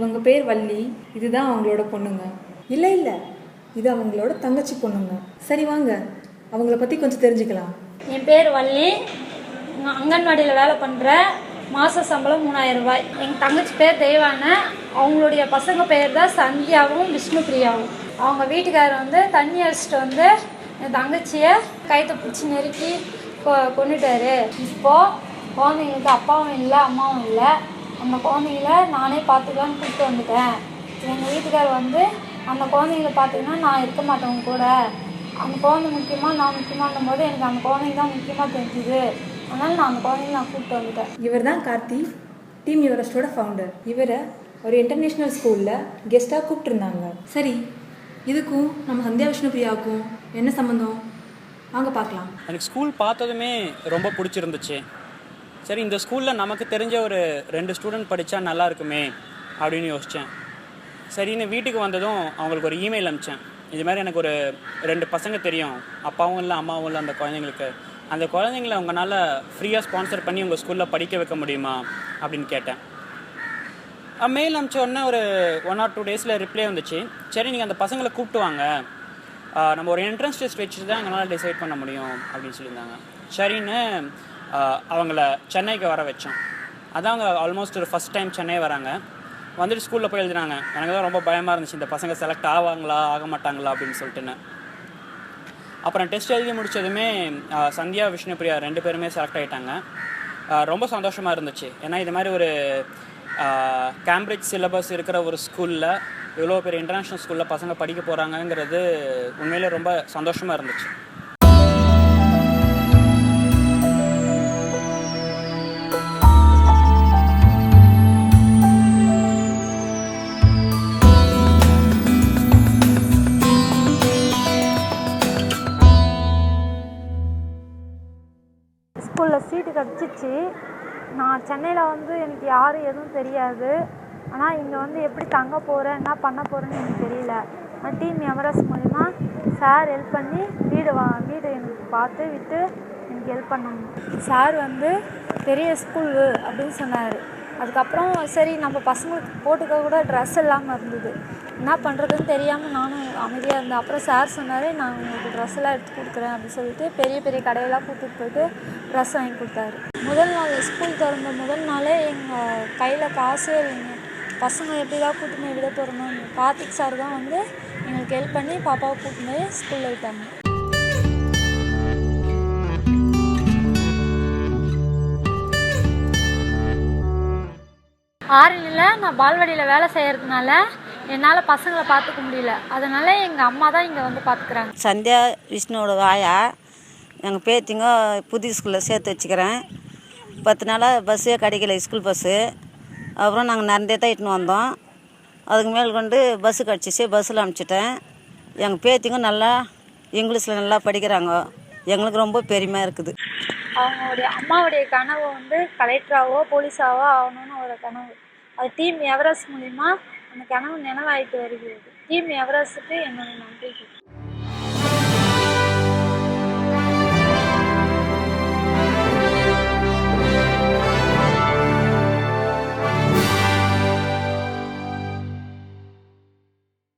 இவங்க பேர் வள்ளி, இதுதான் அவங்களோட பொண்ணுங்க. இல்லை இல்லை, இது அவங்களோட தங்கச்சி பொண்ணுங்க. சரி வாங்க, அவங்கள பற்றி கொஞ்சம் தெரிஞ்சுக்கலாம். என் பேர் வள்ளி, அங்கன்வாடியில் வேலை பண்ணுறேன். மாத சம்பளம் 3000 ரூபாய். எங்கள் தங்கச்சி பேர் தெய்வான. அவங்களுடைய பசங்க பேர் தான் சந்தியாவும் விஷ்ணுபிரியாவும். அவங்க வீட்டுக்காரர் வந்து தண்ணி அடிச்சிட்டு வந்து என் தங்கச்சியை கைத்தை பிடிச்சி நெருக்கி கொண்டுட்டாரு. இப்போது குழந்தைங்களுக்கு அப்பாவும் இல்லை அம்மாவும் இல்லை. அந்த குழந்தைங்கள நானே பார்த்துக்கலான்னு கூப்பிட்டு வந்துட்டேன். எங்கள் வீட்டுக்காரர் வந்து அந்த குழந்தைங்கள பார்த்திங்கன்னா நான் இருக்க மாட்டேன் கூட, அந்த குழந்தை முக்கியமாக நான் முக்கியமானும் போது எனக்கு அந்த குழந்தைங்க தான் முக்கியமாக தெரிஞ்சுது. அதனால் நான் அந்த குழந்தைங்க நான் கூப்பிட்டு வந்துட்டேன். இவர் தான் கார்த்தி, டீம் எவரெஸ்டோட ஃபவுண்டர். இவரை ஒரு இன்டர்நேஷ்னல் ஸ்கூலில் கெஸ்ட்டாக கூப்பிட்டுருந்தாங்க. சரி, இதுக்கும் நம்ம சந்தியா விஷ்ணுபிரியாவுக்கும் என்ன சம்மந்தம்? வாங்க பார்க்கலாம். எனக்கு ஸ்கூல் பார்த்ததுமே ரொம்ப பிடிச்சிருந்துச்சு. சரி, இந்த ஸ்கூலில் நமக்கு தெரிஞ்ச ஒரு 2 ஸ்டூடெண்ட் படித்தா நல்லா இருக்குமே அப்படின்னு யோசித்தேன். சரின்னு வீட்டுக்கு வந்ததும் அவங்களுக்கு ஒரு இமெயில் அனுப்பிச்சேன். இது மாதிரி எனக்கு ஒரு 2 பசங்க தெரியும், அப்பாவும் இல்லை அம்மாவும் இல்லை அந்த குழந்தைங்களுக்கு. அந்த குழந்தைங்கள உங்களால் ஃப்ரீயாக ஸ்பான்சர் பண்ணி உங்கள் ஸ்கூலில் படிக்க வைக்க முடியுமா அப்படின்னு கேட்டேன். மெயில் அனுப்பிச்ச உடனே ஒரு 1 or 2 days ரிப்ளை வந்துச்சு. சரி, நீங்கள் அந்த பசங்களை கூப்பிட்டு வாங்க, நம்ம ஒரு என்ட்ரன்ஸ் டெஸ்ட் வச்சுட்டு தான் எங்களால் டிசைட் பண்ண முடியும் அப்படின்னு சொல்லியிருந்தாங்க. சரின்னு அவங்கள சென்னைக்கு வர வச்சோம். அதான் அவங்க ஆல்மோஸ்ட் ஒரு ஃபஸ்ட் டைம் சென்னை வராங்க. வந்துட்டு ஸ்கூலில் போய் எழுதுனாங்க. எனக்கு தான் ரொம்ப பயமாக இருந்துச்சு, இந்த பசங்க செலக்ட் ஆவாங்களா ஆக மாட்டாங்களா அப்படின்னு சொல்லிட்டுன்னு. அப்புறம் டெஸ்ட் எழுதி முடித்ததுமே சந்தியா விஷ்ணுபிரியா 2 பேருமே செலக்ட் ஆகிட்டாங்க. ரொம்ப சந்தோஷமாக இருந்துச்சு. ஏன்னா இது மாதிரி ஒரு கேம்பிரிட்ஜ் சிலபஸ் இருக்கிற ஒரு ஸ்கூலில் இவ்வளோ பெரிய இன்டர்நேஷ்னல் ஸ்கூலில் பசங்க படிக்க போகிறாங்கங்கிறது உண்மையிலே ரொம்ப சந்தோஷமாக இருந்துச்சு. ஸ்கூலில் சீட்டு கிடச்சிச்சு. நான் சென்னையில் வந்து எனக்கு யாரும் எதுவும் தெரியாது. ஆனால் இங்கே வந்து எப்படி தங்க போகிறேன் என்ன பண்ண போகிறேன்னு எனக்கு தெரியல. நான் டீம் எவரெஸ்ட் மூலிமா சார் ஹெல்ப் பண்ணி வீடு எனக்கு பார்த்து விட்டு எனக்கு ஹெல்ப் பண்ணாங்க. சார் வந்து பெரிய ஸ்கூல் அப்படின்னு சொன்னார். அதுக்கப்புறம் சரி, நம்ம பசங்களுக்கு போட்டுக்க கூட ட்ரெஸ் இல்லாமல் இருந்தது. என்ன பண்ணுறதுன்னு தெரியாமல் நானும் அமைதியாக இருந்தேன். அப்புறம் சார் சொன்னார், நான் உங்களுக்கு ட்ரெஸ் எல்லாம் எடுத்து கொடுக்குறேன் அப்படின்னு சொல்லிட்டு பெரிய பெரிய கடையெல்லாம் கூப்பிட்டு போயிட்டு ட்ரெஸ் வாங்கி கொடுத்தாரு. முதல் நாள் ஸ்கூல் திறந்த முதல் நாளே எங்கள் கையில் காசே இல்லைங்க. பசங்க எப்படி தான் கூட்டின்னு போய் விட போகிறோம். கார்த்திக் சார் தான் வந்து எங்களுக்கு ஹெல்ப் பண்ணி பாப்பாவை கூட்டின்னு போய் ஸ்கூலில் விட்டாங்க. ஆரணியில் நான் பால்வாடியில் வேலை செய்கிறதுனால என்னால் பசங்களை பார்த்துக்க முடியல. அதனால் எங்கள் அம்மா தான் இங்கே வந்து பார்த்துக்குறாங்க. சந்தியா விஷ்ணுவோட வாயா எங்கள் பேத்திங்க புதிய ஸ்கூலில் சேர்த்து வச்சுக்கிறேன். 10 நாளாக பஸ்ஸே கிடைக்கல, ஸ்கூல் பஸ்ஸு. அப்புறம் நாங்கள் நடந்தே தான் இட்டுன்னு வந்தோம். அதுக்கு மேல் கொண்டு பஸ்ஸு கிடச்சிச்சு, பஸ்ஸில் அனுப்பிச்சிட்டேன். எங்கள் பேத்திங்க நல்லா இங்கிலீஷில் நல்லா படிக்கிறாங்க. எங்களுக்கு ரொம்ப பெருமையாக இருக்குது. அவங்களுடைய அம்மாவுடைய கனவு வந்து கலெக்டராகவோ போலீஸாவோ ஆகணும்னு ஒரு கனவு. அது டீம் எவரெஸ்ட் மூலிமா அந்த கனவு நினைவாயிட்டு வருகிறது. டீம் எவரெஸ்ட்டுக்கு என்னுடைய நன்றி.